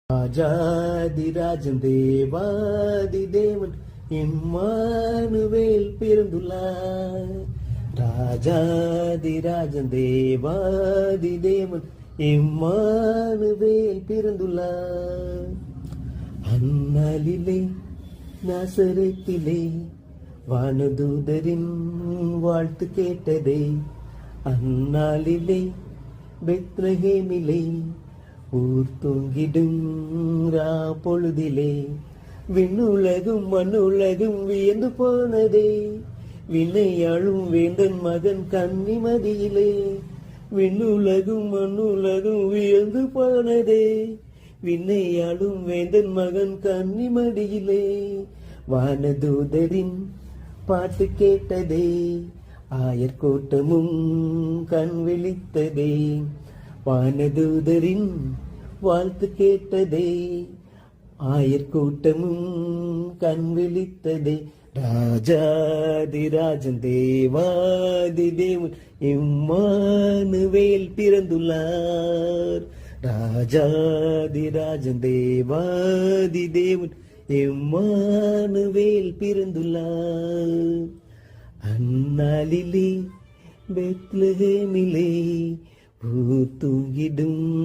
ராஜாதிராஜன் தேவாதி தேவன் இம்மானுவேல் பிறந்துள்ளார். ராஜாதிராஜன் தேவாதி தேவன் இம்மானுவேல் பிறந்துள்ளார். அந்நாளிலே நாசரேத்திலே வானதூதரின் வாழ்த்து கேட்டதே. அந்நாளிலே பெத்லகேமிலே ஊர் தூங்கிடும் பொழுதிலே விண்ணுலகும் மண்ணுலகும் வியந்து போனதே. விண்ணையாளும் வேந்தன் மகன் கன்னிமதியிலே விண்ணுலகும் மண்ணுலகும் வியந்து போனதே. விண்ணையாளும் வேந்தன் மகன் கன்னிமடியிலே வானதூதரின் பாட்டு கேட்டதே. ஆயர்கூட்டமும் கண் விழித்ததே. வானதூதரின் வாழ்த்து கேட்டதே. ஆயர்கூட்டமும் கண் விழித்ததே. ராஜாதிராஜன் தேவாதி தேவன் இம்மானுவேல் பிறந்துள்ளார். ராஜாதிராஜன் தேவாதி தேவன் இம்மானுவேல் பிறந்துள்ளார். அந்நாளிலே பெத்லகேமிலே ஊர் தூங்கிடும்